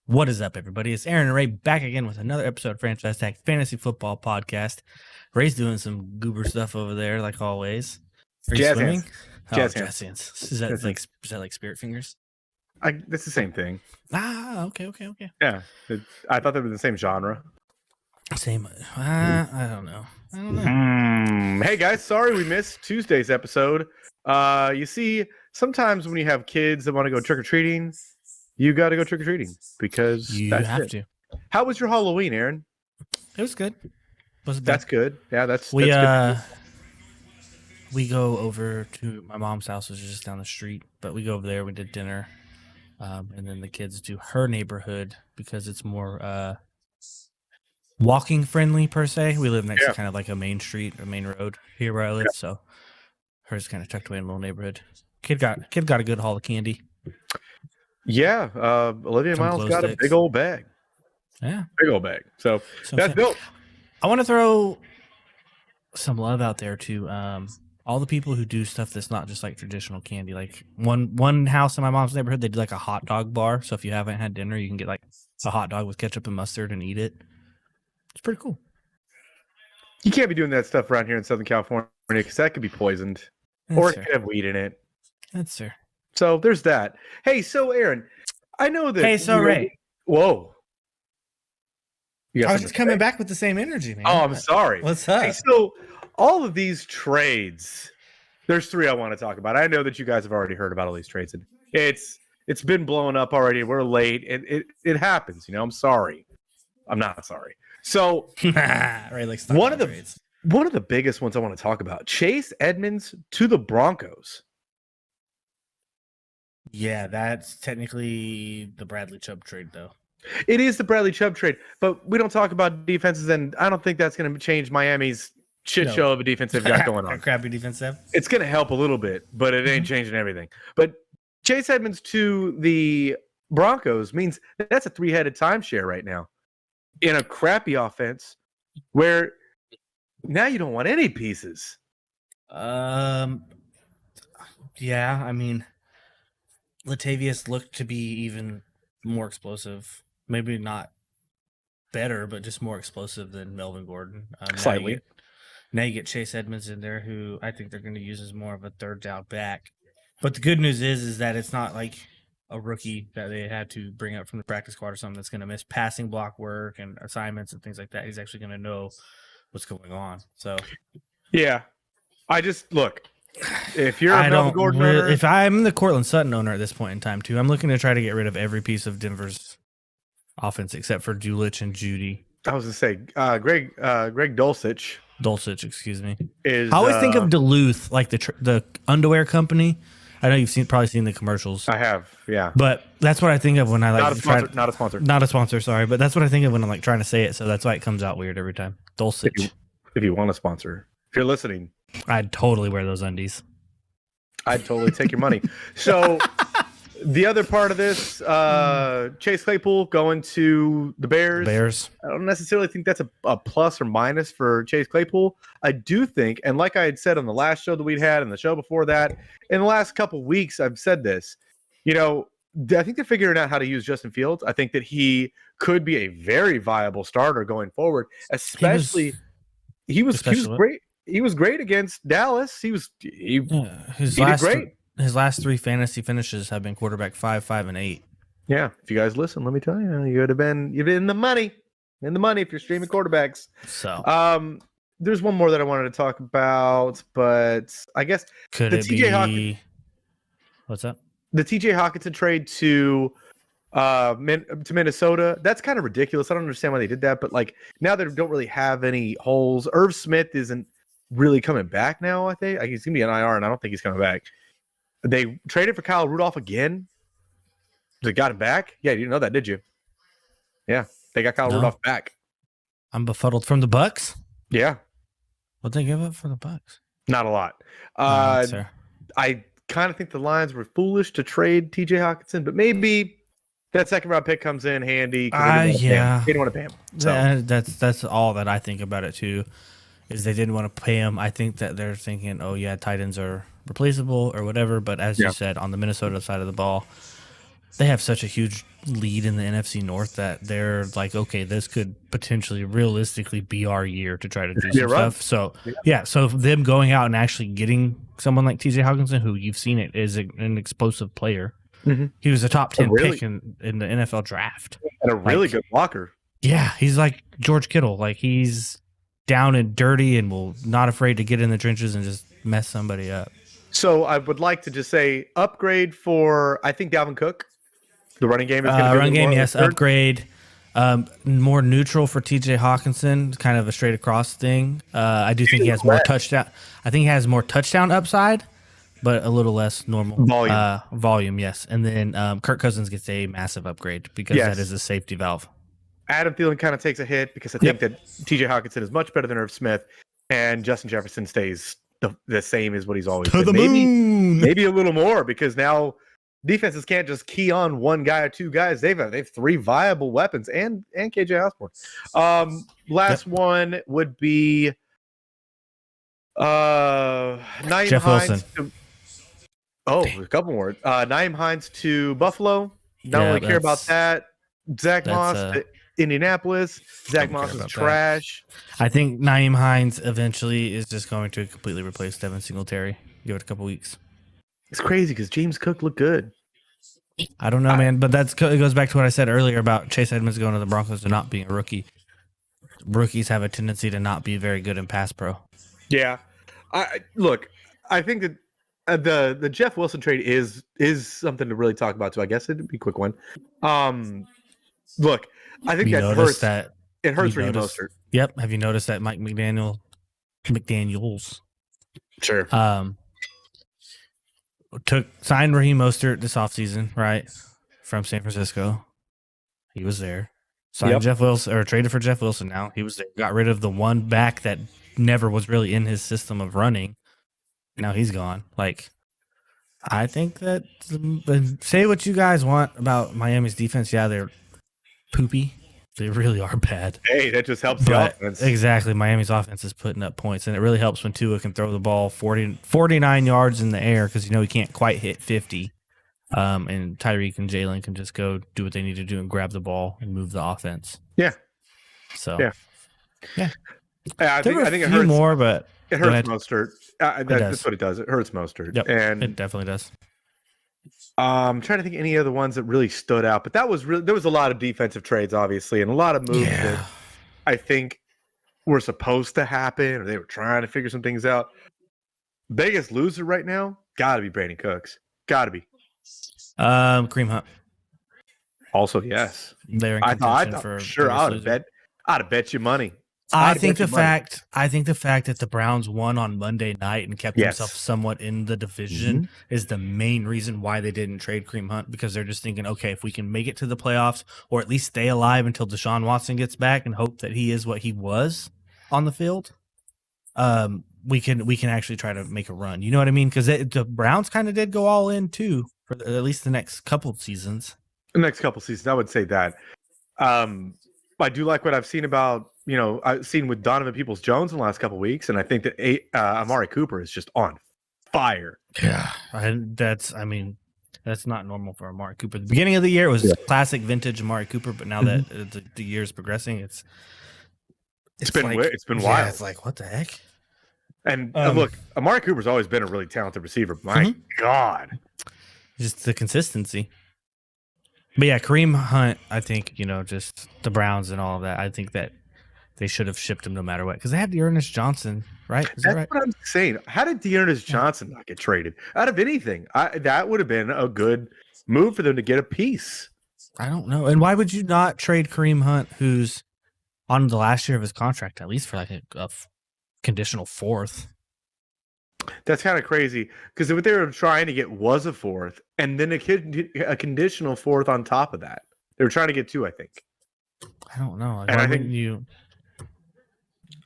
What is up, everybody? It's Aaron and Ray back again with another episode of Franchise Tag Fantasy Football Podcast. Ray's doing some goober stuff over there, like always. Are you Jazz swimming? hands. Jazz hands. Is that like spirit fingers? It's the same thing. Okay. Yeah, I thought they were the same genre. Same. I don't know. Hey guys, sorry we missed Tuesday's episode. You see, sometimes when you have kids that want to go trick or treating, you got to go trick or treating because You have to. How was your Halloween, Aaron? It was good. Wasn't bad. That's good. Yeah, that's We good. we go over to my mom's house, which is just down the street. But we go over there. We did dinner, and then the kids do her neighborhood because it's more walking friendly per se. We live next to kind of like a main street, a main road here where I live, so hers kind of tucked away in a little neighborhood. Kid got a good haul of candy. Yeah, Olivia Some Miles glow got sticks. a big old bag. Yeah, Big old bag. So that's okay. dope. I want to throw some love out there to all the people who do stuff that's not just like traditional candy. Like one house in my mom's neighborhood, they do like a hot dog bar. So if you haven't had dinner, you can get like a hot dog with ketchup and mustard and eat it. It's pretty cool. You can't be doing that stuff around here in Southern California because that could be poisoned, That's or it fair. could have weed in it. That's fair. So there's that. Hey, so Aaron, I know that. Hey, so Ray. Whoa. You got I was something just to coming say? back with the same energy, man. Oh, I'm sorry. What's up? Hey, so all of these trades, there's three I want to talk about. I know that you guys have already heard about all these trades. And it's been blowing up already. We're late. It happens. You know, I'm sorry. I'm not sorry. So Ray likes to talk one about of the trades. one of the biggest ones I want to talk about: Chase Edmonds to the Broncos. Yeah, that's technically the Bradley Chubb trade, though. It is the Bradley Chubb trade, but we don't talk about defenses, and I don't think that's going to change Miami's shit No. show of a defense they've got going on. Crappy defense have. It's going to help a little bit, but it ain't changing everything. But Chase Edmonds to the Broncos means that's a three-headed timeshare right now in a crappy offense where now you don't want any pieces. Yeah, I mean, Latavius looked to be even more explosive. Maybe not better, but just more explosive than Melvin Gordon. Slightly. Now you get Chase Edmonds in there, who I think they're going to use as more of a third down back. But the good news is that it's not like a rookie that they had to bring up from the practice squad or something that's going to miss passing block work and assignments and things like that. He's actually going to know what's going on. So Yeah. I just look. If you're a Melvin Gordon owner, if I'm the Cortland Sutton owner at this point in time too, I'm looking to try to get rid of every piece of Denver's offense except for Julich and Judy. I was going to say Greg Dulcich Dulcich, excuse me. is. I always think of Duluth, like the underwear company. I know you've probably seen the commercials. I have, yeah. But that's what I think of when I like Not a sponsor. Not a sponsor. Not a sponsor, sorry, but that's what I think of when I'm like trying to say it. So that's why it comes out weird every time. Dulcich. If you want a sponsor, if you're listening, I'd totally wear those undies. I'd totally take your money. So the other part of this, Chase Claypool going to the Bears. I don't necessarily think that's a plus or minus for Chase Claypool. I do think, and like I had said on the last show that we'd had and the show before that, in the last couple weeks, I've said this. You know, I think they're figuring out how to use Justin Fields. I think that he could be a very viable starter going forward, especially he was great. He was great against Dallas. He did great. His last three fantasy finishes have been quarterback 5, 5, and 8. Yeah, if you guys listen, let me tell you, you'd have been in the money. In the money if you're streaming quarterbacks. So there's one more that I wanted to talk about, but I guess could it be what's up? The TJ Hawkinson trade to Minnesota, that's kind of ridiculous. I don't understand why they did that, but like now they don't really have any holes. Irv Smith isn't really coming back now, I think. Like, he's gonna be an IR, and I don't think he's coming back. They traded for Kyle Rudolph again. They got him back? Yeah, you didn't know that, did you? Yeah, they got Kyle Rudolph back. I'm befuddled. From the Bucks? Yeah. What'd they give up for the Bucks? Not a lot. I kind of think the Lions were foolish to trade TJ Hawkinson, but maybe that second round pick comes in handy. They didn't want to pay him. So. That's all that I think about it too. Is they didn't want to pay him. I think that they're thinking, oh yeah, tight ends are replaceable or whatever. But as you said, on the Minnesota side of the ball, they have such a huge lead in the NFC North that they're like, okay, this could potentially realistically be our year to try to do some stuff. So so them going out and actually getting someone like TJ Hawkinson, who you've seen it is an explosive player. Mm-hmm. He was a top 10 pick in the NFL draft. And a really good blocker. Yeah, he's like George Kittle. Like he's down and dirty and will not afraid to get in the trenches and just mess somebody up. So I would like to just say upgrade for, I think, Dalvin Cook. The running game is going to be run game, yes, upgrade. More neutral for TJ Hawkinson, kind of a straight across thing. I do think he has more touchdown. I think he has more touchdown upside, but a little less normal volume, yes. And then Kirk Cousins gets a massive upgrade because that is a safety valve. Adam Thielen kind of takes a hit because I think that TJ Hawkinson is much better than Irv Smith, and Justin Jefferson stays the same as what he's always been. Maybe a little more because now defenses can't just key on one guy or two guys. They've three viable weapons and KJ Osborne. Last one would be Nyheim Jeff Hines Wilson. A couple more. Nyheim Hines to Buffalo. Don't really care about that. Zach Moss to Indianapolis. Zach Moss is trash. I think Nyheim Hines eventually is just going to completely replace Devin Singletary. Give it a couple weeks. It's crazy because James Cook looked good. I don't know, man, but it goes back to what I said earlier about Chase Edmonds going to the Broncos and not being a rookie. Rookies have a tendency to not be very good in pass pro. Yeah, I think that the Jeff Wilson trade is something to really talk about too. I guess it'd be a quick one. Look, I think it hurts Raheem Mostert. Yep. Have you noticed that Mike McDaniels? Sure. Signed Raheem Mostert this offseason, right? From San Francisco. He was there. Signed Jeff Wilson, or traded for Jeff Wilson now. He was there. Got rid of the one back that never was really in his system of running. Now he's gone. Like, I think that say what you guys want about Miami's defense. Yeah, they're poopy. They really are bad. Hey, that just helps the offense. Exactly. Miami's offense is putting up points, and it really helps when Tua can throw the ball 49 yards in the air because, he can't quite hit 50. And Tyreek and Jalen can just go do what they need to do and grab the ball and move the offense. Yeah. So, yeah. I think it hurts more, but it hurts Mostert. That's what it does. It hurts Mostert. Yep, and it definitely does. I'm trying to think of any other ones that really stood out, but there was a lot of defensive trades, obviously, and a lot of moves that I think were supposed to happen, or they were trying to figure some things out. Biggest loser right now, got to be Brandon Cooks. Got to be. Kareem Hunt. Also, yes. They're in contention for sure. I'd have bet you money. I think the fact that the Browns won on Monday night and kept themselves somewhat in the division is the main reason why they didn't trade Kareem Hunt, because they're just thinking, okay, if we can make it to the playoffs or at least stay alive until Deshaun Watson gets back and hope that he is what he was on the field, we can actually try to make a run. You know what I mean? Because the Browns kind of did go all in too for at least the next couple of seasons. The next couple of seasons, I would say that. I do like what I've seen about. I've seen with Donovan Peoples-Jones in the last couple of weeks, and I think that Amari Cooper is just on fire. Yeah, that's not normal for Amari Cooper. The beginning of the year it was classic vintage Amari Cooper, but now that the year's progressing, it's been wild. It's like, what the heck? And look, Amari Cooper's always been a really talented receiver. My God, just the consistency. But yeah, Kareem Hunt, I think just the Browns and all of that. I think that they should have shipped him no matter what, because they had Dearness Johnson, right? That's what I'm saying. How did Dearness Johnson not get traded out of anything? That would have been a good move for them to get a piece. I don't know. And why would you not trade Kareem Hunt, who's on the last year of his contract, at least for like a conditional fourth? That's kind of crazy, because what they were trying to get was a fourth, and then a conditional fourth on top of that. They were trying to get two, I think. I don't know. And I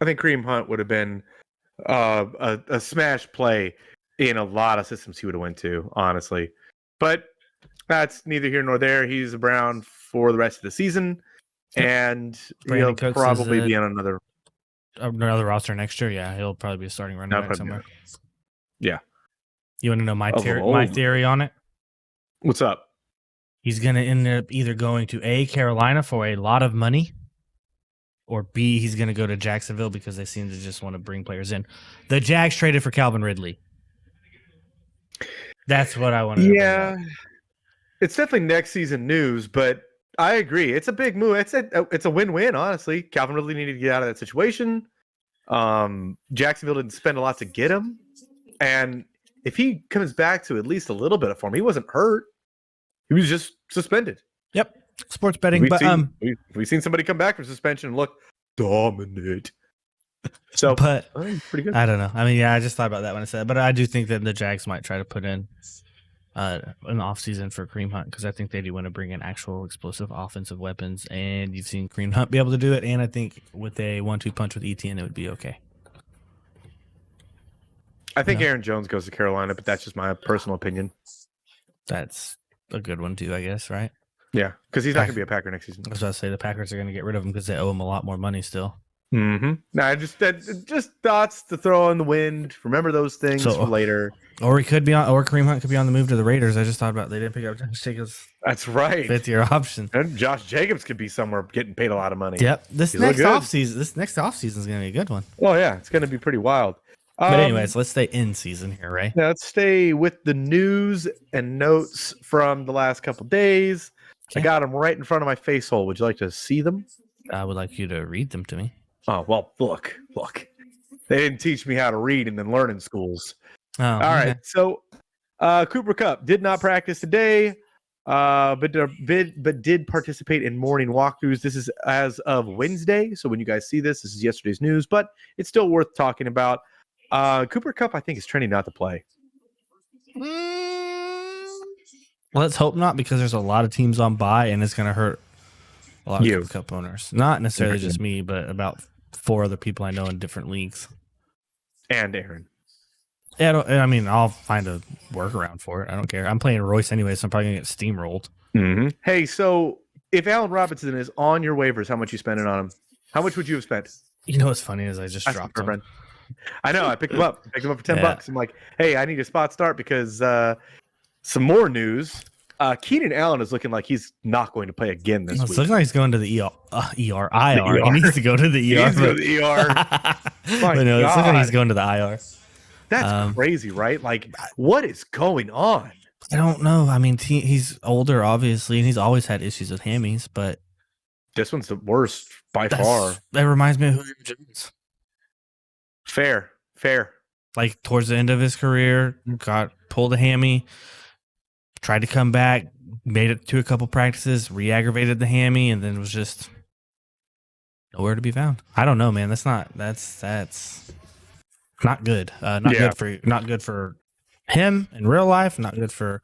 think Kareem Hunt would have been a smash play in a lot of systems he would have went to, honestly. But that's neither here nor there. He's a Brown for the rest of the season, and he'll probably be on another roster next year. Yeah, he'll probably be a starting running back somewhere. Yeah. You want to know my theory on it? What's up? he's going to end up either going to A, Carolina for a lot of money, or B, he's going to go to Jacksonville because they seem to just want to bring players in. The Jags traded for Calvin Ridley. That's what I want to Yeah. It's definitely next season news, but I agree. It's a big move. It's a win-win, honestly. Calvin Ridley needed to get out of that situation. Jacksonville didn't spend a lot to get him. And if he comes back to at least a little bit of form, he wasn't hurt. He was just suspended. Yep. Sports betting. We've seen somebody come back from suspension and look dominant. So, but pretty good. I don't know. I mean, yeah, I just thought about that when I said it, but I do think that the Jags might try to put in an offseason for Kareem Hunt because I think they do want to bring in actual explosive offensive weapons, and you've seen Kareem Hunt be able to do it, and I think with a 1-2 punch with ETN, it would be okay. I think Aaron Jones goes to Carolina, but that's just my personal opinion. That's a good one too, I guess, right? Yeah, because he's not going to be a Packer next season. I was about to say the Packers are going to get rid of him because they owe him a lot more money still. Mm-hmm. No, just thoughts to throw in the wind. Remember those things for later. Or he could be on, or Kareem Hunt could be on the move to the Raiders. I just thought about they didn't pick up Josh Jacobs. That's right. 5th-year option. And Josh Jacobs could be somewhere getting paid a lot of money. Yep. This next offseason is going to be a good one. Oh yeah, it's going to be pretty wild. But anyways, let's stay in season here, right? Now let's stay with the news and notes from the last couple days. Okay. I got them right in front of my face hole. Would you like to see them? I would like you to read them to me. Oh, well, look. They didn't teach me how to read and then learn in schools. Oh, all right. So Cooper Kupp did not practice today, but did participate in morning walkthroughs. This is as of Wednesday. So when you guys see this is yesterday's news, but it's still worth talking about. Cooper Kupp, I think, is trending not to play. Let's hope not, because there's a lot of teams on bye, and it's going to hurt a lot of Cooper Kupp owners. Not necessarily just me, but about 4 other people I know in different leagues. And Aaron. Yeah, I mean, I'll find a workaround for it. I don't care. I'm playing Royce anyway, so I'm probably going to get steamrolled. Mm-hmm. Hey, so if Allen Robinson is on your waivers, how much you spending on him? How much would you have spent? You know what's funny is I just dropped him. I know. I picked him up. For $10. I'm like, hey, I need a spot start because some more news. Keenan Allen is looking like he's not going to play again this week. It's looking like he's going to the IR. He needs to go to the ER. It's looking like he's going to the IR. That's crazy, right? Like, what is going on? I don't know. I mean, he's older, obviously, and he's always had issues with hammies, but this one's the worst by far. That reminds me of Julio Jones. Fair. Like, towards the end of his career, pulled a hammy, tried to come back, made it to a couple practices, re-aggravated the hammy, and then was just nowhere to be found. I don't know, man. That's not good. Not good for him in real life. Not good for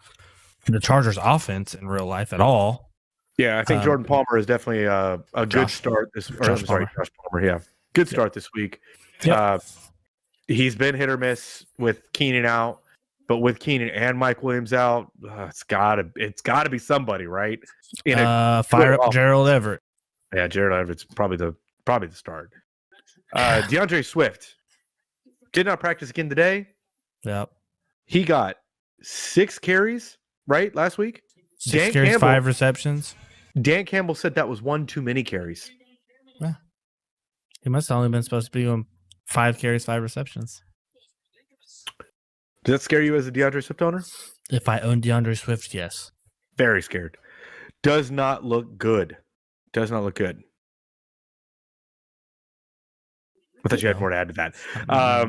the Chargers offense in real life at all. Yeah, I think Jordan Palmer is definitely a good start Josh Palmer, yeah. Good start this week. Yep. He's been hit or miss with Keenan out, but with Keenan and Mike Williams out, it's gotta be somebody, right? Fire up Gerald Everett. Yeah, Gerald Everett's probably the start. DeAndre Swift did not practice again today. Yep. He got 6 carries, right, last week? 6 carries, 5 receptions. Dan Campbell said that was 1 too many carries. Yeah. He must have only been supposed to be on 5 carries, 5 receptions. Does that scare you as a DeAndre Swift owner? If I own DeAndre Swift, yes. Very scared. Does not look good. I thought you had more to add to that.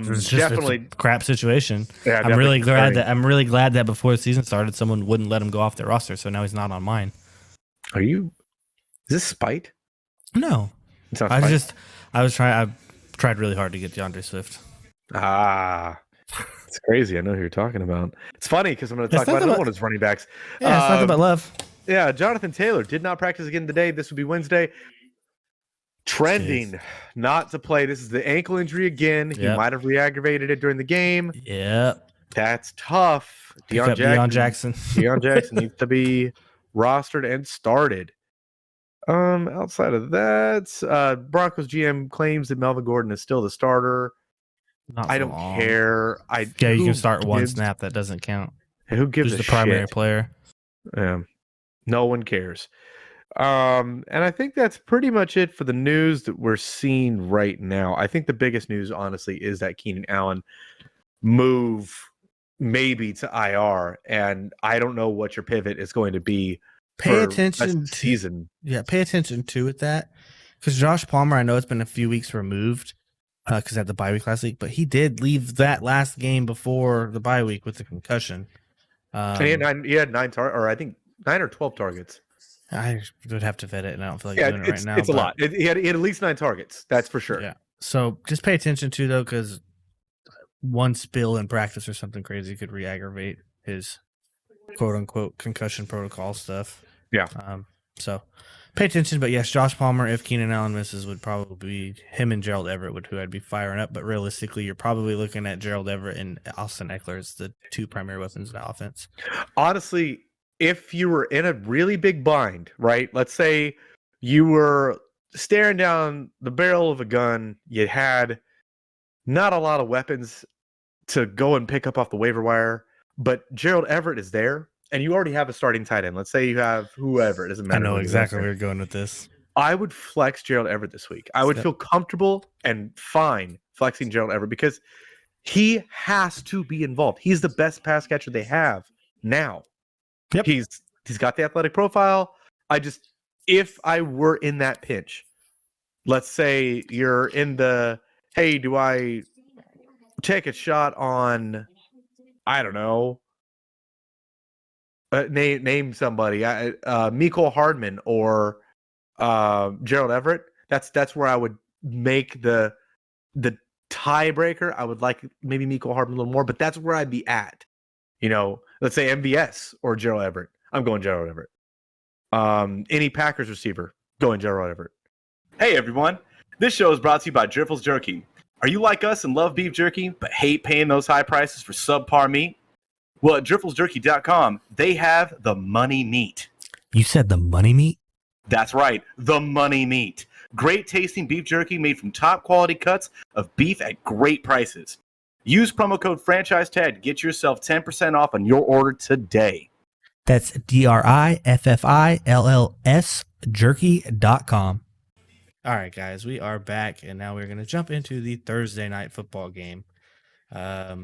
It's definitely a crap situation. Yeah, I'm really glad that before the season started, someone wouldn't let him go off their roster. So now he's not on mine. Is this spite? No, it's not spite. I tried really hard to get DeAndre Swift. It's crazy. I know who you're talking about. It's funny because I'm going to talk about another one of his running backs. Yeah, it's nothing but love. Yeah, Jonathan Taylor did not practice again today. This would be Wednesday. Trending not to play. This is the ankle injury again. He might have re-aggravated it during the game. Yep. That's tough. Deion Jackson needs to be rostered and started. Outside of that, Broncos GM claims that Melvin Gordon is still the starter. I don't care. You can start one snap. That doesn't count. Who gives the primary player? Yeah. No one cares. And I think that's pretty much it for the news that we're seeing right now. I think the biggest news, honestly, is that Keenan Allen move maybe to IR, and I don't know what your pivot is going to be. Pay attention to season. Pay attention to that, because Josh Palmer, I know it's been a few weeks removed because at the bye week last week, but he did leave that last game before the bye week with the concussion. He had 9 or I think 9 or 12 targets. I would have to vet it, and I don't feel like doing it right now. It's a lot. He had at least 9 targets. That's for sure. Yeah. So just pay attention to, though, because one spill in practice or something crazy could re-aggravate his quote-unquote concussion protocol stuff. Yeah. So pay attention. But yes, Josh Palmer, if Keenan Allen misses, would probably be him and Gerald Everett, who I'd be firing up. But realistically, you're probably looking at Gerald Everett and Austin Eckler as the two primary weapons in the offense. Honestly, if you were in a really big bind, right? Let's say you were staring down the barrel of a gun. You had not a lot of weapons to go and pick up off the waiver wire, but Gerald Everett is there, and you already have a starting tight end. Let's say you have whoever. It doesn't matter. I know exactly where you're going with this. I would flex Gerald Everett this week. I would feel comfortable and fine flexing Gerald Everett because he has to be involved. He's the best pass catcher they have now. Yep. He's got the athletic profile. If I were in that pinch, let's say you're in the, hey, do I take a shot on, I don't know, name somebody, Mecole Hardman or Gerald Everett. That's where I would make the tiebreaker. I would like maybe Mecole Hardman a little more, but that's where I'd be at. Let's say MVS or Gerald Everett. I'm going Gerald Everett. Any Packers receiver, going Gerald Everett. Hey everyone, this show is brought to you by Driffles Jerky. Are you like us and love beef jerky, but hate paying those high prices for subpar meat? Well, at DrifflesJerky.com, they have the money meat. You said the money meat? That's right, the money meat. Great tasting beef jerky made from top quality cuts of beef at great prices. Use promo code franchise tag to get yourself 10% off on your order today. That's DRIFFILLS jerky.com. All right, guys, we are back, and now we're going to jump into the Thursday night football game. Are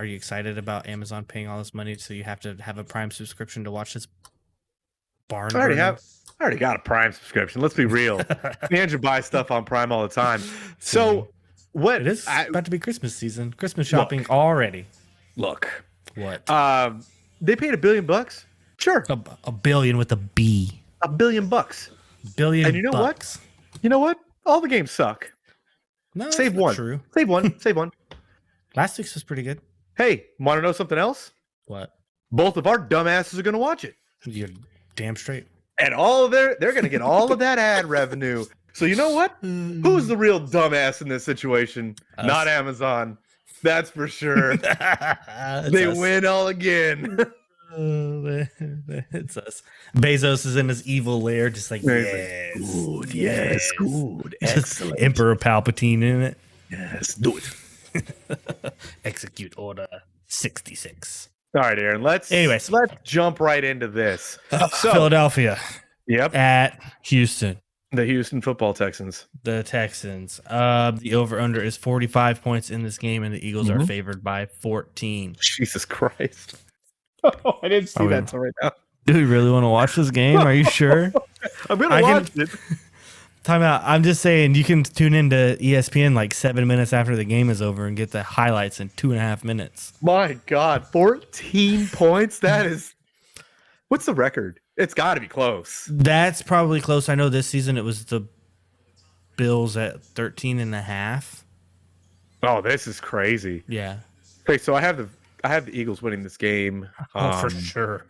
you excited about Amazon paying all this money so you have to have a Prime subscription to watch this barn? I already got a Prime subscription. Let's be real. Andrew buys stuff on Prime all the time. So what? It is about to be Christmas season. Christmas shopping already. Look. What? They paid $1 billion. Sure. A billion with a B. $1 billion. Billion. And you know bucks. what? You know what? All the games suck. No, save one. True. Save one. Save one. Last week's was pretty good. Hey, want to know something else? What? Both of our dumbasses are going to watch it. You're damn straight. And they're going to get all of that ad revenue. So you know what? Who's the real dumbass in this situation? Us. Not Amazon. That's for sure. They win all again. It's us. Bezos is in his evil lair, just like, yes, good, yes, good, excellent. Emperor Palpatine in it. Yes, do it. Execute Order 66. All right, Aaron. Let's jump right into this. Philadelphia. Yep. At Houston. The Houston Football Texans. The Texans. The over-under is 45 points in this game, and the Eagles are favored by 14. Jesus Christ. Oh, I didn't see that until right now. Do we really want to watch this game? Are you sure? I'm going to watch it. Time out. I'm just saying you can tune into ESPN like 7 minutes after the game is over and get the highlights in 2.5 minutes. My God, 14 points? That is... What's the record? It's got to be close. That's probably close. I know this season it was the Bills at 13.5. Oh, this is crazy. Yeah. Okay, so I have the Eagles winning this game. For sure.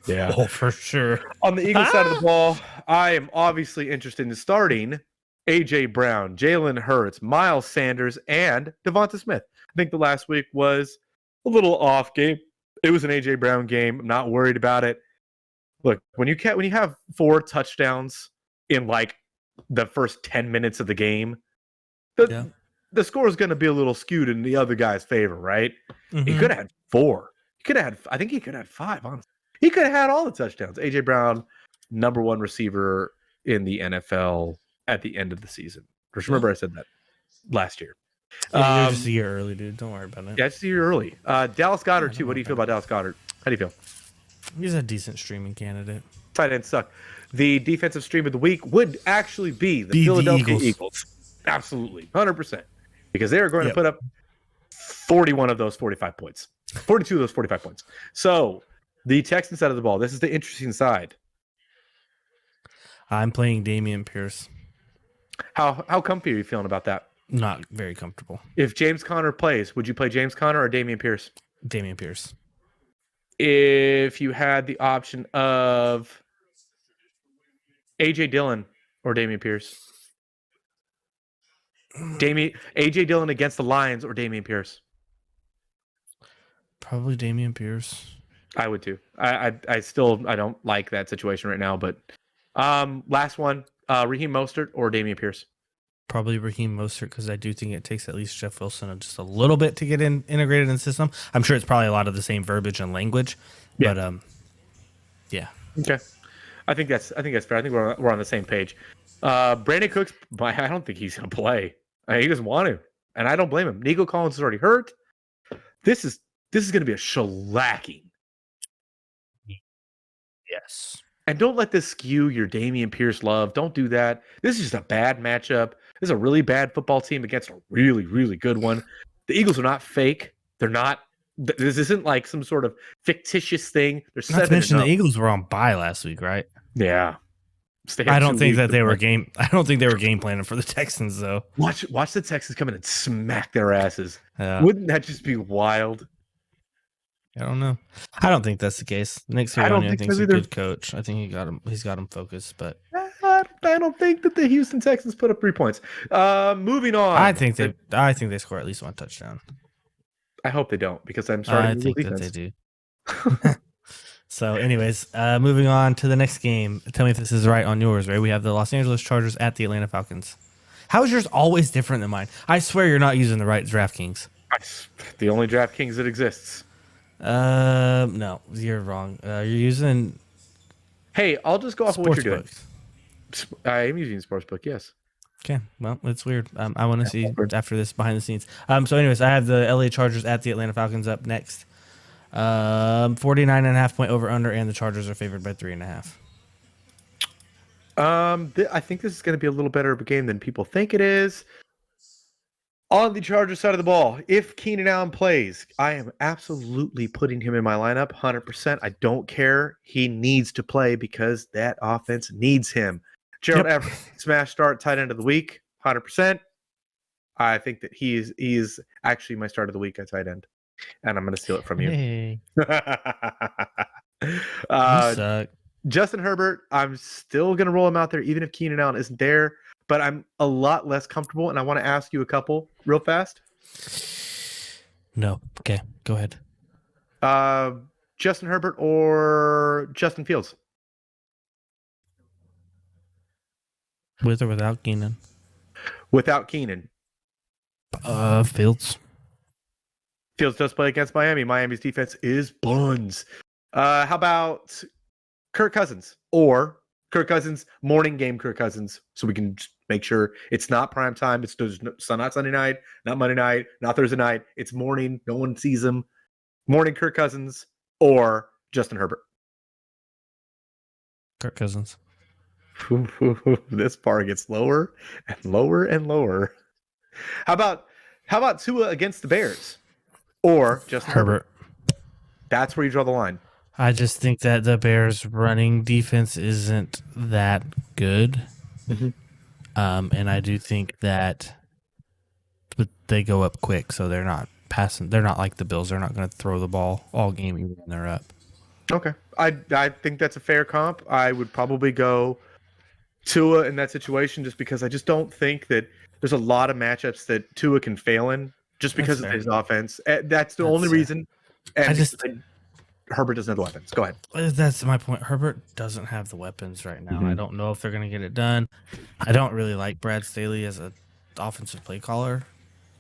Yeah. Oh, for sure. On the Eagles side of the ball, I am obviously interested in starting A.J. Brown, Jalen Hurts, Miles Sanders, and Devonta Smith. I think the last week was a little off game. It was an A.J. Brown game. I'm not worried about it. Look, when you have 4 touchdowns in like the first 10 minutes of the game, the score is going to be a little skewed in the other guy's favor, right? Mm-hmm. He could have had 4. I think he could have had 5, honestly. He could have had all the touchdowns. AJ Brown, number one receiver in the NFL at the end of the season. Just remember I said that last year. Yeah, you're just a year early, dude. Don't worry about it. Yeah, just a year early. Dallas Goddard, too. What do you feel about Dallas Goddard? How do you feel? He's a decent streaming candidate. Tight ends suck. The defensive stream of the week would actually be the Philadelphia Eagles. Absolutely. 100%. Because they are going to put up 41 of those 45 points. 42 of those 45 points. So, the Texans side of the ball. This is the interesting side. I'm playing Dameon Pierce. How comfy are you feeling about that? Not very comfortable. If James Conner plays, would you play James Conner or Dameon Pierce? Dameon Pierce. If you had the option of AJ Dillon or Dameon Pierce? AJ Dillon against the Lions or Dameon Pierce? Probably Dameon Pierce. I would too. I don't like that situation right now, but last one, Raheem Mostert or Dameon Pierce? Probably Raheem Mostert, because I do think it takes at least Jeff Wilson just a little bit to get integrated in the system. I'm sure it's probably a lot of the same verbiage and language, but yeah. Okay, I think that's fair. I think we're on the same page. Brandon Cooks, I don't think he's gonna play. He doesn't want to, and I don't blame him. Nico Collins is already hurt. This is gonna be a shellacking. Yes. And don't let this skew your Dameon Pierce love. Don't do that. This is just a bad matchup. This is a really bad football team against a really, really good one. The Eagles are not fake. They're not. This isn't like some sort of fictitious thing. They're not to mention the Eagles were on bye last week, right? Yeah. I don't think they were game planning for the Texans though. Watch the Texans come in and smack their asses. Wouldn't that just be wild? I don't know. I don't think that's the case. Nick Sirianni, I think he's a good coach. I think he's got him focused, but I don't think that the Houston Texans put up 3 points. Moving on. I think they score at least one touchdown. I hope they don't, because I'm starting I think that they do. So, anyways, moving on to the next game. Tell me if this is right on yours, right? We have the Los Angeles Chargers at the Atlanta Falcons. How is yours always different than mine? I swear you're not using the right DraftKings. The only DraftKings that exists. No, you're wrong. You're using. Hey, I'll just go off of what you're doing. I am using Sportsbook, yes. Okay, well, it's weird. I want to see after this behind the scenes. So, anyways, I have the LA Chargers at the Atlanta Falcons up next. 49.5 point over under, and the Chargers are favored by 3.5. I think this is going to be a little better of a game than people think it is. On the Chargers side of the ball, if Keenan Allen plays, I am absolutely putting him in my lineup, 100%. I don't care. He needs to play because that offense needs him. Gerald Everett, smash start, tight end of the week, 100%. I think that he is actually my start of the week at tight end, and I'm going to steal it from you. Hey. You suck. Justin Herbert, I'm still going to roll him out there even if Keenan Allen isn't there. But I'm a lot less comfortable, and I want to ask you a couple real fast. No. Okay, go ahead. Justin Herbert or Justin Fields? With or without Keenan? Without Keenan. Fields. Fields does play against Miami. Miami's defense is buns. How about Kirk Cousins or Kirk Cousins, morning game Kirk Cousins, so we can just make sure it's not prime time. It's not Sunday night, not Monday night, not Thursday night. It's morning. No one sees him. Morning Kirk Cousins or Justin Herbert. Kirk Cousins. This bar gets lower and lower and lower. How about Tua against the Bears or Justin Herbert? That's where you draw the line. I just think that the Bears' running defense isn't that good. Mm-hmm. And I do think that they go up quick, so they're not passing. They're not like the Bills. They're not going to throw the ball all game even when they're up. Okay. I think that's a fair comp. I would probably go Tua in that situation just because I just don't think that there's a lot of matchups that Tua can fail in just because of his offense. That's the only reason. And Herbert doesn't have the weapons. Go ahead. That's my point. Herbert doesn't have the weapons right now. Mm-hmm. I don't know if they're going to get it done. I don't really like Brad Staley as an offensive play caller.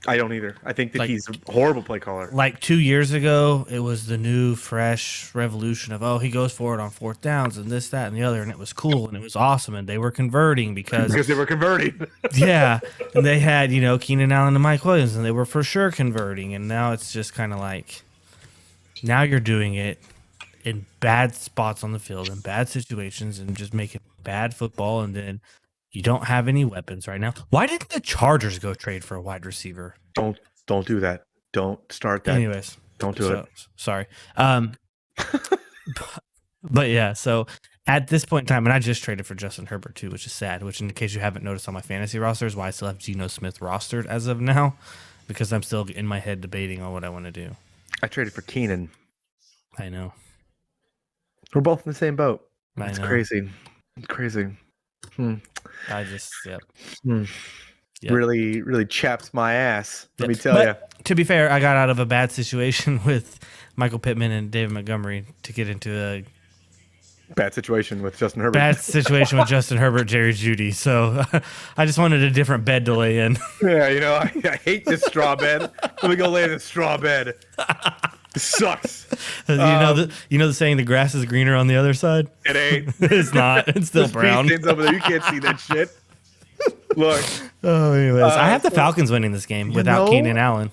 I don't either. I think that Like- he's a horrible play caller. Like 2 years ago, it was the new, fresh revolution of, he goes for it on fourth downs and this, that, and the other, and it was cool and it was awesome, and they were converting because Because they were converting. yeah, and they had Keenan Allen and Mike Williams, and they were for sure converting, and now it's just kind of like now you're doing it in bad spots on the field in bad situations and just making bad football, and then you don't have any weapons right now. Why didn't the Chargers go trade for a wide receiver? Don't do that. Don't start that. Anyways, Don't do it. Sorry. But yeah, so at this point in time, and I just traded for Justin Herbert too, which is sad, which in case you haven't noticed on my fantasy roster is why I still have Geno Smith rostered as of now, because I'm still in my head debating on what I want to do. I traded for Keenan. I know. We're both in the same boat. I It's know. crazy. It's crazy. I just, yep. Hmm. Yep. Really, really chaps my ass. Let Yep. me tell you. To be fair, I got out of a bad situation with Michael Pittman and David Montgomery to get into a Bad situation with Justin Herbert. bad situation with Justin Herbert, Jerry Jeudy. So I just wanted a different bed to lay in. Yeah, I hate this straw bed. Let me go lay in this straw bed. It sucks. You know the saying, the grass is greener on the other side? It ain't. It's not. It's still There's brown. pea stains over there. You can't see that shit. Look, Oh, anyways, I have the so- Falcons winning this game without know- Keenan Allen.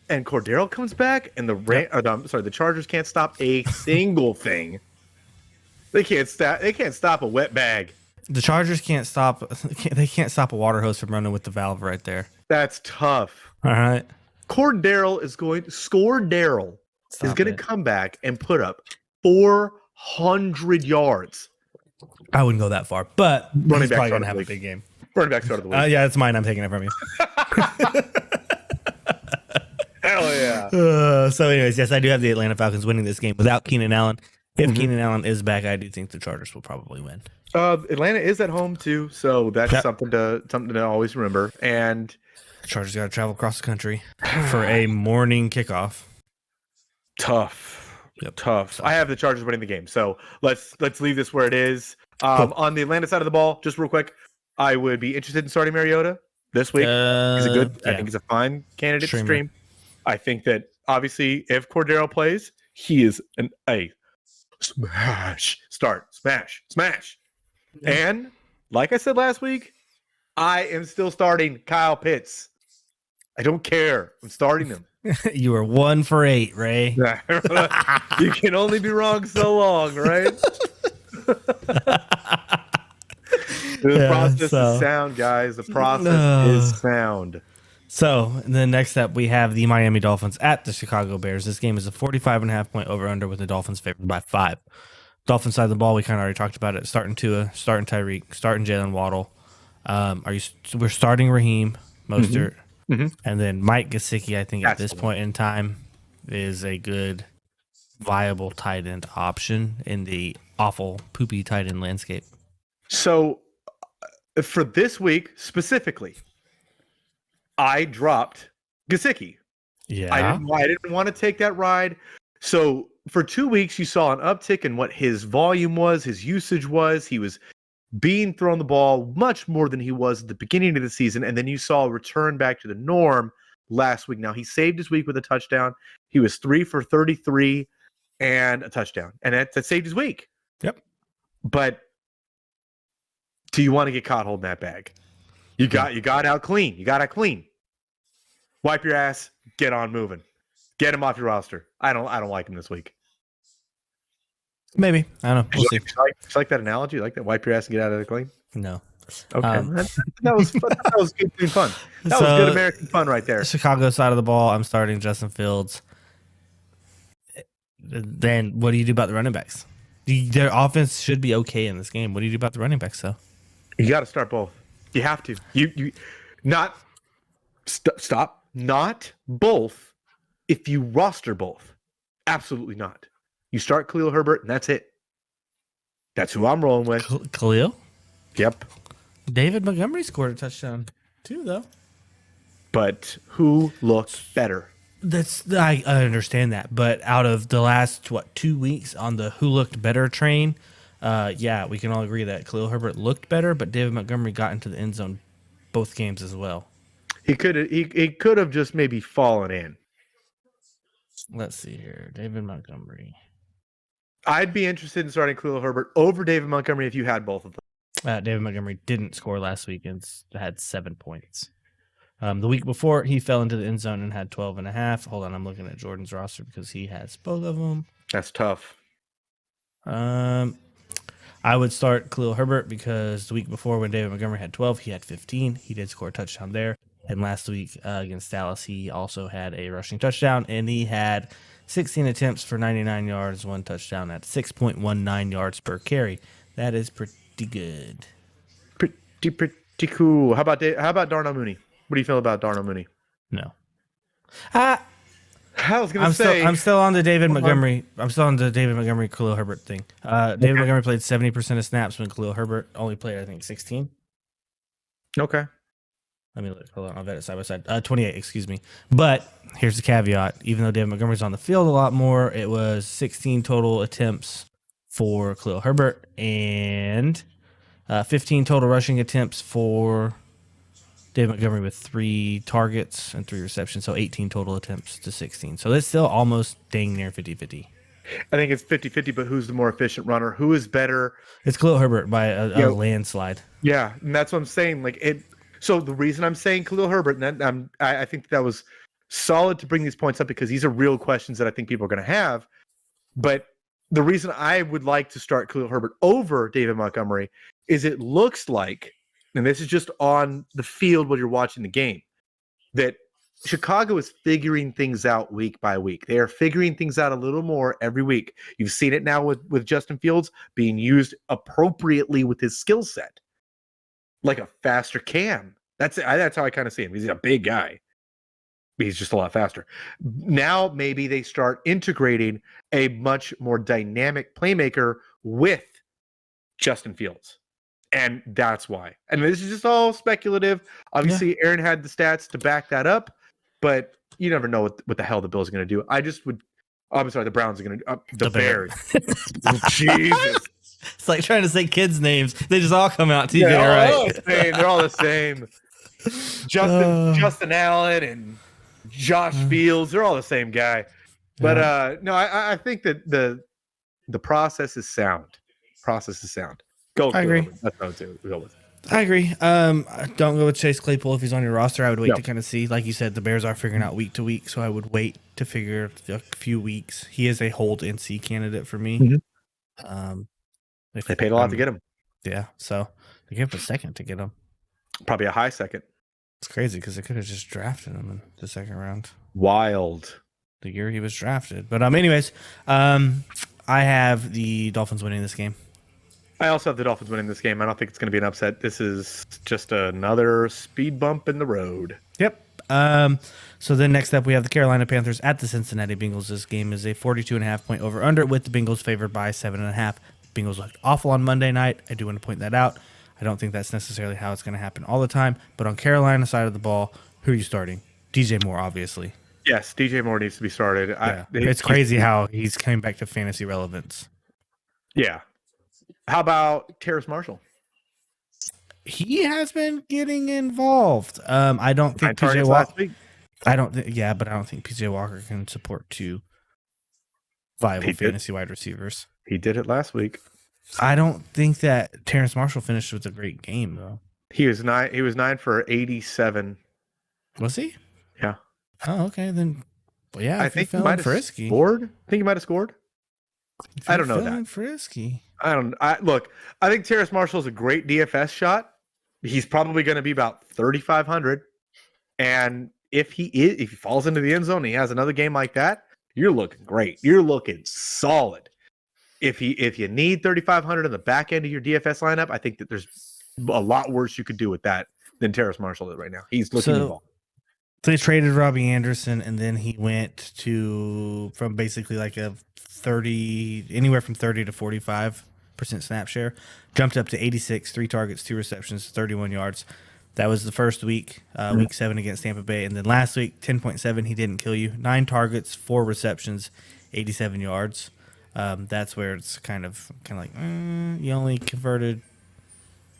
and Cordero comes back, and the Chargers can't stop a single thing. They can't stop. They can't stop a wet bag. The Chargers can't stop. They can't stop a water hose from running with the valve right there. That's tough. All right. Cordero is going to score. Daryl is Stop going it. to come back and put up 400 yards. I wouldn't go that far, but Running he's back probably started going to have the a week. big game. Running back start of the week. Yeah, it's mine. I'm taking it from you. Hell yeah. So, anyways, yes, I do have the Atlanta Falcons winning this game without Keenan Allen. If Mm-hmm. Keenan Allen is back, I do think the Chargers will probably win. Atlanta is at home too, so that's Yep. something to always remember. And The Chargers got to travel across the country for a morning kickoff. tough. Yep. Tough. I have the Chargers winning the game, so let's leave this where it is. On the Atlanta side of the ball, just real quick, I would be interested in starting Mariota this week. He's a good. I think he's a fine candidate to Streamer. stream. I think that obviously, if Cordero plays, he is a smash start, smash. And like I said last week, I am still starting Kyle Pitts. I don't care. I'm starting him. You are 1 for 8, Ray. You can only be wrong so long, right? The Yeah, process so- is sound, guys. The process is sound. So, then next up, we have the Miami Dolphins at the Chicago Bears. This game is a 45.5 point over-under with the Dolphins favored by 5. Dolphins side of the ball, we kind of already talked about it. Starting Tua, starting Tyreek, starting Jalen Waddle. We're starting Raheem Mostert. Mhm. And then Mike Gesicki, I think at That's this the one. point in time, is a good, viable tight end option in the awful, poopy tight end landscape. So, for this week specifically, I dropped Gesicki. Yeah. I didn't want to take that ride. So for 2 weeks, you saw an uptick in what his volume was, his usage was. He was being thrown the ball much more than he was at the beginning of the season. And then you saw a return back to the norm last week. Now, he saved his week with a touchdown. He was 3 for 33 and a touchdown. And that saved his week. Yep. But do you want to get caught holding that bag? You got out clean. You got out clean. Wipe your ass. Get on moving. Get him off your roster. I don't like him this week. Maybe. I don't know. We'll see. You like that analogy? You like that? Wipe your ass and get out of the clean. No. Okay, Um, that was good and fun. That was So- good American fun right there. Chicago side of the ball, I'm starting Justin Fields. Then what do you do about the running backs? Their offense should be okay in this game. What do you do about the running backs, though? You got to start both. You have to. You not stop. Not both. If you roster both, absolutely not. You start Khalil Herbert, and that's it. That's who I'm rolling with. Khalil? Yep. David Montgomery scored a touchdown, too, though. But who looks better? I understand that, but out of the last 2 weeks on the who looked better train, yeah, we can all agree that Khalil Herbert looked better, but David Montgomery got into the end zone both games as well. He could have just maybe fallen in. Let's see here. David Montgomery. I'd be interested in starting Khalil Herbert over David Montgomery if you had both of them. David Montgomery didn't score last week and had 7 points. The week before, he fell into the end zone and had 12.5. Hold on, I'm looking at Jordan's roster because he has both of them. That's tough. I would start Khalil Herbert because the week before when David Montgomery had 12, he had 15. He did score a touchdown there. And last week against Dallas, he also had a rushing touchdown, and he had 16 attempts for 99 yards, 1 touchdown at 6.19 yards per carry. That is pretty good. Pretty cool. How about Darnell Mooney? What do you feel about Darnell Mooney? No. I was gonna say I'm still on the David Montgomery. I'm still on the David Montgomery Khalil Herbert thing. David Montgomery played 70% of snaps when Khalil Herbert only played, I think, 16. Okay. Let me look. Hold on. I'll bet it side by side. 28, excuse me. But here's the caveat. Even though David Montgomery's on the field a lot more, it was 16 total attempts for Khalil Herbert and 15 total rushing attempts for David Montgomery with 3 targets and 3 receptions. So 18 total attempts to 16. So it's still almost dang near 50-50. I think it's 50-50, but who's the more efficient runner? Who is better? It's Khalil Herbert by a landslide. Yeah, and that's what I'm saying. Like it. So the reason I'm saying Khalil Herbert, and I think that was solid to bring these points up because these are real questions that I think people are going to have. But the reason I would like to start Khalil Herbert over David Montgomery is it looks like, and this is just on the field when you're watching the game, that Chicago is figuring things out week by week. They are figuring things out a little more every week. You've seen it now with Justin Fields being used appropriately with his skill set. Like a faster Cam. That's how I kind of see him. He's a big guy. He's just a lot faster. Now maybe they start integrating a much more dynamic playmaker with Justin Fields. And that's why. And this is just all speculative. Obviously, Aaron had the stats to back that up, but you never know what the hell the Bills are going to do. I'm sorry, the Browns are going to do. The Bears. Jesus. It's like trying to say kids' names. They just all come out to you, right? They're all the same. Justin Allen and Josh Fields, they're all the same guy. But no, I think that the process is sound. Go. I agree. That's what I would go with. I agree. Don't go with Chase Claypool if he's on your roster. I would wait to kind of see. Like you said, the Bears are figuring out week to week, so I would wait to figure a few weeks. He is a hold NC candidate for me. Mm-hmm. They paid a lot to get him. Yeah, so they gave him a second to get him. Probably a high second. It's crazy because they could have just drafted him in the second round. Wild. The year he was drafted. But anyways, I have the Dolphins winning this game. I also have the Dolphins winning this game. I don't think it's going to be an upset. This is just another speed bump in the road. Yep. So then next up we have the Carolina Panthers at the Cincinnati Bengals. This game is a 42.5 point over under with the Bengals favored by 7.5. Bengals looked awful on Monday night. I do want to point that out. I don't think that's necessarily how it's going to happen all the time. But on Carolina side of the ball, who are you starting? DJ Moore, obviously. Yes, DJ Moore needs to be started. Yeah. It's crazy how he's coming back to fantasy relevance. Yeah. How about Terrace Marshall? He has been getting involved. I don't think PJ Walker. I don't think PJ Walker can support 2 viable fantasy wide receivers. He did it last week. I don't think that Terrace Marshall finished with a great game though. He was 9 for 87. Was he? Yeah. Oh, okay. Then, yeah. I think he might have scored. I think he might have scored. I don't know that. Frisky. Look, I think Terrace Marshall is a great DFS shot. He's probably going to be about 3,500. And if he falls into the end zone and he has another game like that, you're looking great. You're looking solid. If you need 3,500 in the back end of your DFS lineup, I think that there's a lot worse you could do with that than Terrace Marshall is right now. He's looking involved. So they traded Robbie Anderson, and then he went from basically like anywhere from 30 to 45% snap share, jumped up to 86, 3 targets, 2 receptions, 31 yards. That was the first week, week 7 against Tampa Bay. And then last week, 10.7, he didn't kill you. 9 targets, 4 receptions, 87 yards. That's where it's kind of like, you only converted,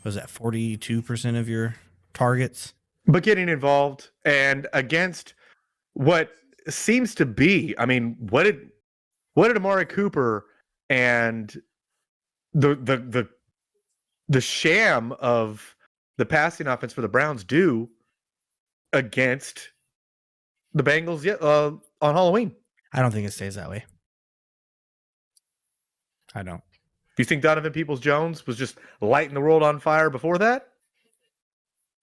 42% of your targets? but getting involved and against what seems to be, I mean, what did Amari Cooper and the sham of the passing offense for the Browns do against the Bengals on Halloween? I don't think it stays that way. I don't. Do you think Donovan Peoples-Jones was just lighting the world on fire before that?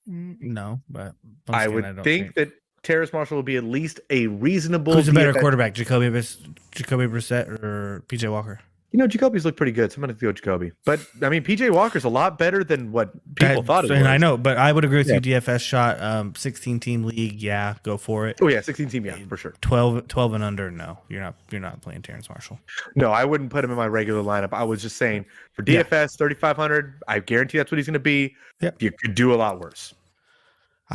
No, but I would think that Terrace Marshall would be at least a reasonable. Who's a better quarterback, Jacoby Brissett or PJ Walker? You know, Jacoby's looked pretty good, so I'm going to go Jacoby. But, I mean, PJ Walker's a lot better than what people thought it was. And I know, but I would agree with you. DFS shot, 16-team league, yeah, go for it. Oh, yeah, 16-team, yeah, for sure. 12 and under, no. You're not playing Terrace Marshall. No, I wouldn't put him in my regular lineup. I was just saying, for DFS, 3,500, I guarantee that's what he's going to be. Yep. You could do a lot worse.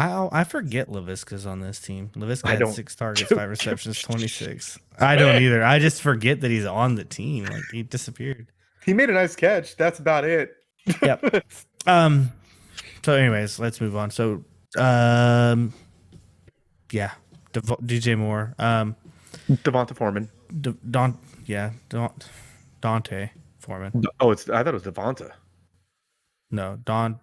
I forget Laviska's on this team. Laviska had 6 targets, 5 receptions, 26. I don't either. I just forget that he's on the team. Like, he disappeared. He made a nice catch. That's about it. Yep. So anyways, let's move on. So yeah, DJ Moore. Devonta Foreman. Dante Foreman. Oh, I thought it was Devonta. No, Donta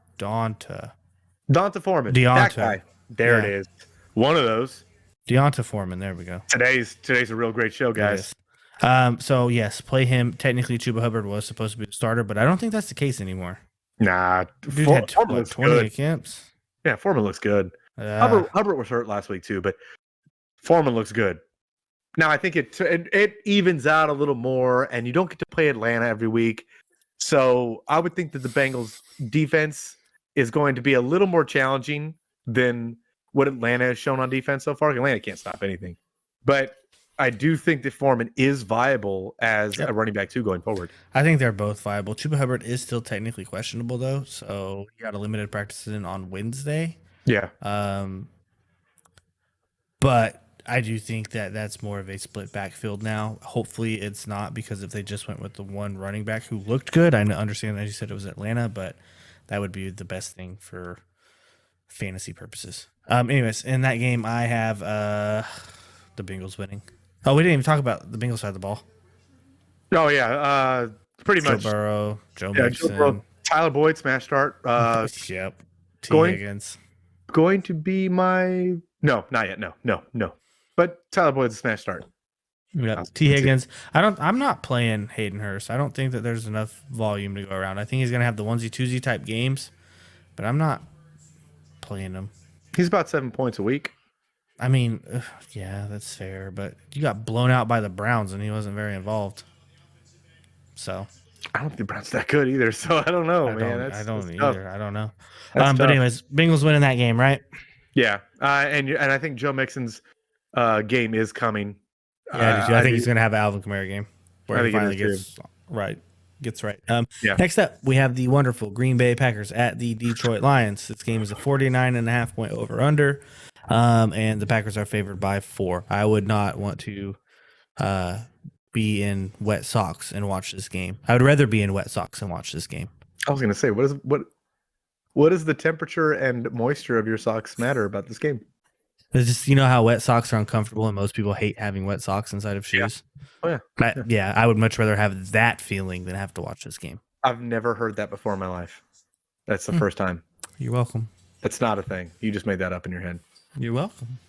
Foreman. Deonta. That guy. There it is. One of those. Deonta Foreman. There we go. Today's a real great show, guys. So yes, play him. Technically, Chuba Hubbard was supposed to be the starter, but I don't think that's the case anymore. Nah, Dude had 20 camps. Yeah, Foreman looks good. Hubbard was hurt last week too, but Foreman looks good. Now I think it evens out a little more, and you don't get to play Atlanta every week. So I would think that the Bengals defense is going to be a little more challenging than what Atlanta has shown on defense so far. Atlanta can't stop anything. But I do think that Foreman is viable as a running back too going forward. I think they're both viable. Chuba Hubbard is still technically questionable though, so he got a limited practice in on Wednesday. Yeah. But I do think that that's more of a split backfield now. Hopefully it's not, because if they just went with the one running back who looked good, I understand that you said it was Atlanta, but that would be the best thing for fantasy purposes. Anyways, in that game, I have the Bengals winning. Oh, we didn't even talk about the Bengals side of the ball. Oh, yeah. Pretty much. Joe Burrow, Joe Mixon. Tyler Boyd, smash start. Yep. Higgins. Going to be my... No, not yet. No. But Tyler Boyd's a smash start. Yeah, T. Higgins. I'm not playing Hayden Hurst. I don't think that there's enough volume to go around. I think he's going to have the onesie-twosie type games, but I'm not playing him. He's about 7 points a week. I mean, yeah, that's fair, but you got blown out by the Browns and he wasn't very involved. So I don't think the Browns that good either, so I don't know, man. I don't know. But anyways, Bengals winning that game, right? Yeah, and I think Joe Mixon's game is coming. Yeah, I think he's going to have an Alvin Kamara game where he finally gets right. Next up, we have the wonderful Green Bay Packers at the Detroit Lions. This game is a 49.5 point over-under, and the Packers are favored by 4. I would not want to be in wet socks and watch this game. I would rather be in wet socks and watch this game. I was going to say, what does the temperature and moisture of your socks matter about this game? It's just, you know how wet socks are uncomfortable and most people hate having wet socks inside of shoes? Yeah. Oh, yeah. I would much rather have that feeling than have to watch this game. I've never heard that before in my life. That's the first time. You're welcome. That's not a thing. You just made that up in your head. You're welcome.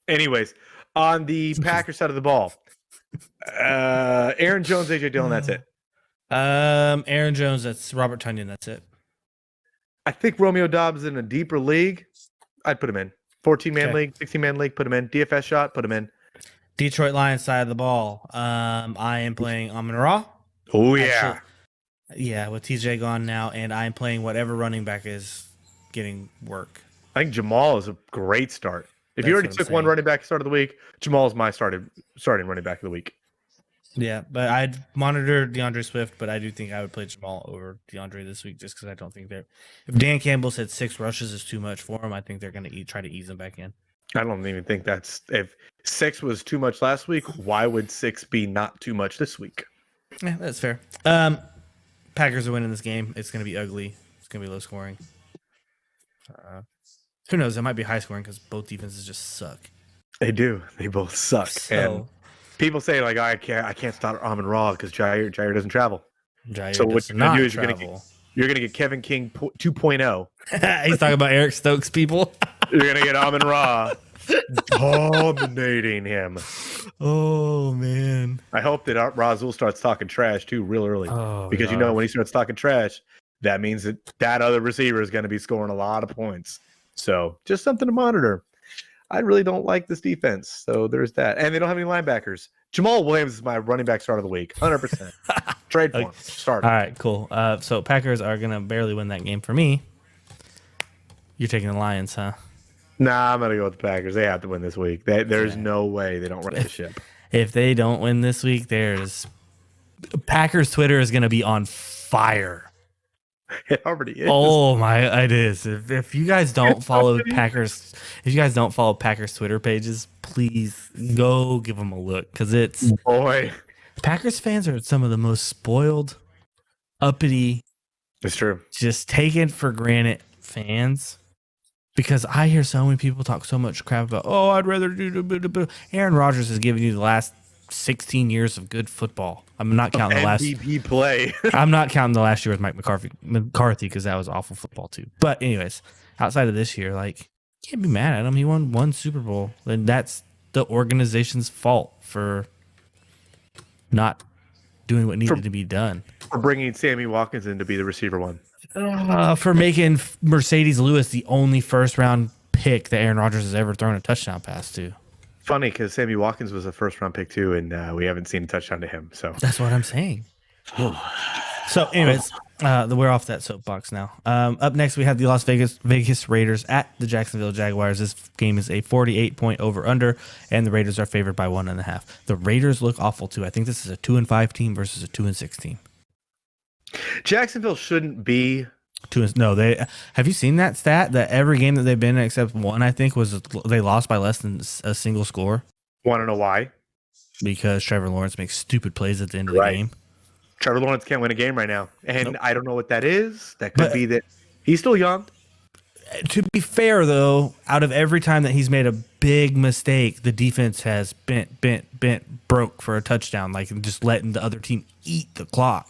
Anyways, on the Packers side of the ball, Aaron Jones, AJ Dillon, that's it. Aaron Jones, that's Robert Tonyan, that's it. I think Romeo Dobbs in a deeper league, I'd put him in. 14-man league, 16-man league, put him in. DFS shot, put him in. Detroit Lions side of the ball. I am playing Amon-Ra. Oh, yeah. Actually, with TJ gone now, and I'm playing whatever running back is getting work. I think Jamal is a great start. If you already took one running back start of the week, Jamal is my starting running back of the week. Yeah, but I'd monitor DeAndre Swift, but I do think I would play Jamal over DeAndre this week just because I don't think if Dan Campbell said 6 rushes is too much for him, I think they're going to try to ease him back in. I don't even think if 6 was too much last week, why would 6 be not too much this week? Yeah, that's fair. Packers are winning this game. It's going to be ugly. It's going to be low scoring. Who knows? It might be high scoring because both defenses just suck. They do. They both suck. So, and people say like, I can't start Amon-Ra because Jair doesn't travel. Jair So what does you're gonna not do is travel. you're gonna get Kevin King 2.0. He's talking about Eric Stokes, people. You're gonna get Amon-Ra dominating him. Oh man! I hope that Razul starts talking trash too real early, because you know when he starts talking trash, that means that other receiver is going to be scoring a lot of points. So just something to monitor. I really don't like this defense, so there's that. And they don't have any linebackers. Jamal Williams is my running back start of the week, 100%. Trade for him. Start. All right, cool. So Packers are gonna barely win that game for me. You're taking the Lions, huh? Nah, I'm gonna go with the Packers. They have to win this week. There's no way they don't run the ship. If they don't win this week, Packers Twitter is gonna be on fire. It already is. Oh my, it is. If you guys don't follow Packers, if you guys don't follow Packers Twitter pages, please go give them a look, because it's Packers fans are some of the most spoiled, uppity, it's true, just taken for granted fans. Because I hear so many people talk so much crap about, I'd rather do. Aaron Rodgers has given you the last 16 years of good football. I'm not counting the last MVP play. I'm not counting the last year with Mike McCarthy because that was awful football too. But anyways, outside of this year, like, you can't be mad at him. He won one Super Bowl, and that's the organization's fault for not doing what needed to be done. For bringing Sammy Watkins in to be the receiver one. For making Mercedes Lewis the only first round pick that Aaron Rodgers has ever thrown a touchdown pass to. Funny, because Sammy Watkins was a first round pick too, and we haven't seen a touchdown to him. So that's what I'm saying. So, anyways, we're off that soapbox now. Up next, we have the Las Vegas Raiders at the Jacksonville Jaguars. This game is a 48-point over/under, and the Raiders are favored by 1.5. The Raiders look awful too. I think this is a 2-5 team versus a 2-6 team. Jacksonville shouldn't be. They have you seen that stat that every game that they've been in except one, I think, was they lost by less than a single score? Want to know why? Because Trevor Lawrence makes stupid plays at the end of the game. Trevor Lawrence can't win a game right now, and I don't know what that is. That could be that he's still young. To be fair, though, out of every time that he's made a big mistake, the defense has broke for a touchdown, like just letting the other team eat the clock.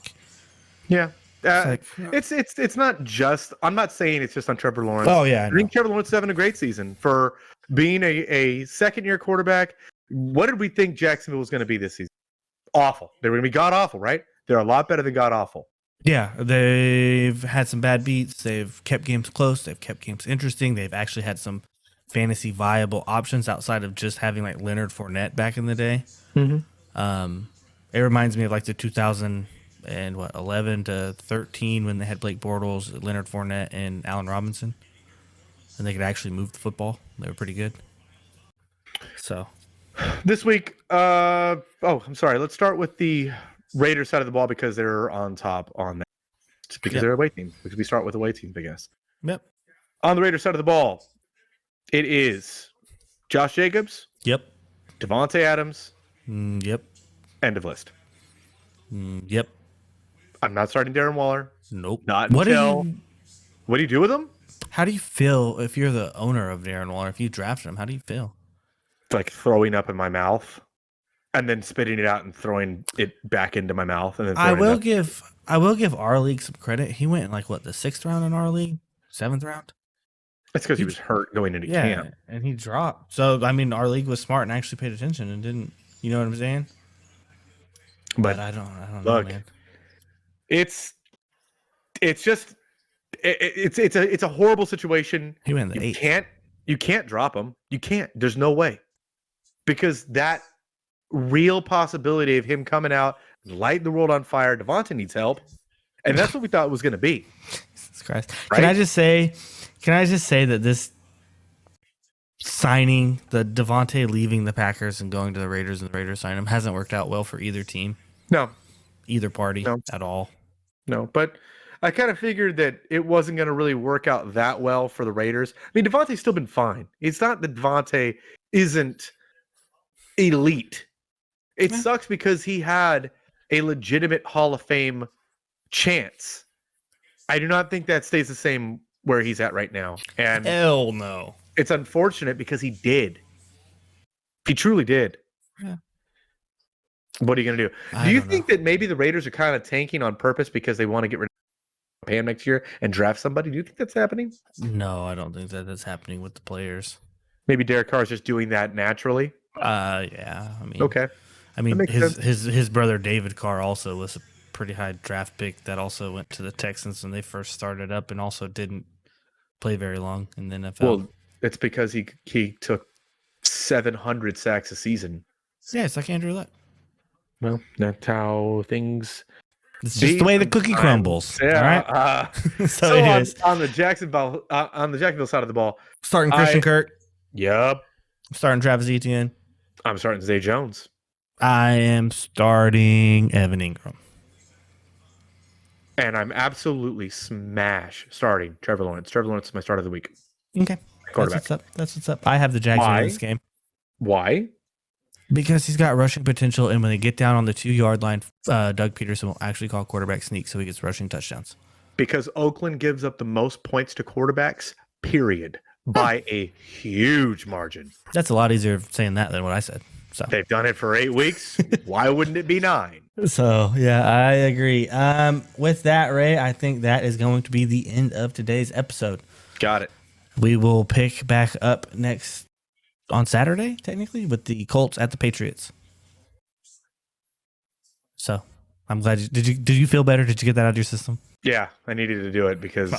Yeah. It's not just. I'm not saying it's just on Trevor Lawrence. Oh yeah, I think Trevor Lawrence is having a great season for being a second-year quarterback. What did we think Jacksonville was going to be this season? Awful. They were going to be god awful, right? They're a lot better than god awful. Yeah, they've had some bad beats. They've kept games close. They've kept games interesting. They've actually had some fantasy viable options outside of just having like Leonard Fournette back in the day. Mm-hmm. It reminds me of like the 2011 to 13 when they had Blake Bortles, Leonard Fournette, and Allen Robinson, and they could actually move the football. They were pretty good. So this week, I'm sorry. Let's start with the Raiders side of the ball because they're on top on that. Because they're a away team. Because we start with away teams, I guess. Yep. On the Raiders side of the ball, it is Josh Jacobs. Yep. Devontae Adams. Yep. End of list. Yep. I'm not starting Darren Waller. Nope. Not until. What do you do with him? How do you feel if you're the owner of Darren Waller? If you drafted him, how do you feel? It's like throwing up in my mouth. And then spitting it out and throwing it back into my mouth. And then I will give our league some credit. He went in like the 6th round in our league, 7th round. That's because he was hurt going into camp, and he dropped. So I mean, our league was smart and actually paid attention and didn't. You know what I'm saying? But I don't know, man. It's just it's a horrible situation. He went in the 8th. You can't drop him. You can't. There's no way, because that real possibility of him coming out, lighting the world on fire. Devontae needs help, and that's what we thought it was going to be. Jesus Christ! Right? Can I just say that this signing, the Devontae leaving the Packers and going to the Raiders, and the Raiders signing him, hasn't worked out well for either team. No, either party at all. No, but I kind of figured that it wasn't going to really work out that well for the Raiders. I mean, Devontae's still been fine. It's not that Devontae isn't elite. It sucks because he had a legitimate Hall of Fame chance. I do not think that stays the same where he's at right now. And Hell no. it's unfortunate because he did. He truly did. Yeah. What are you going to do? Do you think that maybe the Raiders are kind of tanking on purpose because they want to get rid of Pam next year and draft somebody? Do you think that's happening? No, I don't think that's happening with the players. Maybe Derek Carr is just doing that naturally. Yeah. I mean, Okay. I mean, his brother David Carr also was a pretty high draft pick that also went to the Texans when they first started up and also didn't play very long in the NFL. Well, it's because he took 700 sacks a season. Yeah, it's like Andrew Luck. Well, that's how things. It's just the way the cookie crumbles. Yeah. All right. So on the Jacksonville side of the ball, starting Christian Kirk. Yep. Starting Travis Etienne. I'm starting Zay Jones. I am starting Evan Ingram. And I'm absolutely starting Trevor Lawrence. Trevor Lawrence is my start of the week. Okay. Quarterback. That's what's up. I have the Jags in this game. Why? Because he's got rushing potential, and when they get down on the 2-yard line, Doug Peterson will actually call quarterback sneak, so he gets rushing touchdowns. Because Oakland gives up the most points to quarterbacks, period, by a huge margin. That's a lot easier saying that than what I said. So they've done it for 8 weeks. Why wouldn't it be 9? So, yeah, I agree. With that, Ray, I think that is going to be the end of today's episode. Got it. We will pick back up next on Saturday, technically, with the Colts at the Patriots. So, I'm glad did you feel better? Did you get that out of your system? Yeah, I needed to do it because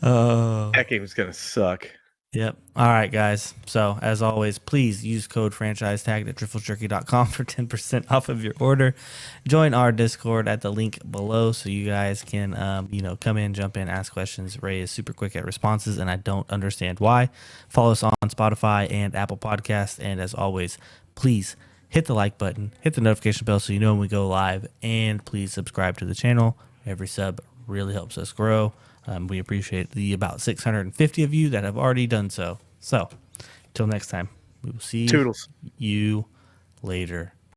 that game's going to suck. Yep. All right, guys. So, as always, please use code franchise tag at triflesjerky.com for 10% off of your order. Join our Discord at the link below so you guys can, come in, jump in, ask questions. Ray is super quick at responses, and I don't understand why. Follow us on Spotify and Apple Podcasts. And as always, please hit the like button, hit the notification bell so you know when we go live, and please subscribe to the channel. Every sub really helps us grow. We appreciate the about 650 of you that have already done so. So, until next time, we will see you later.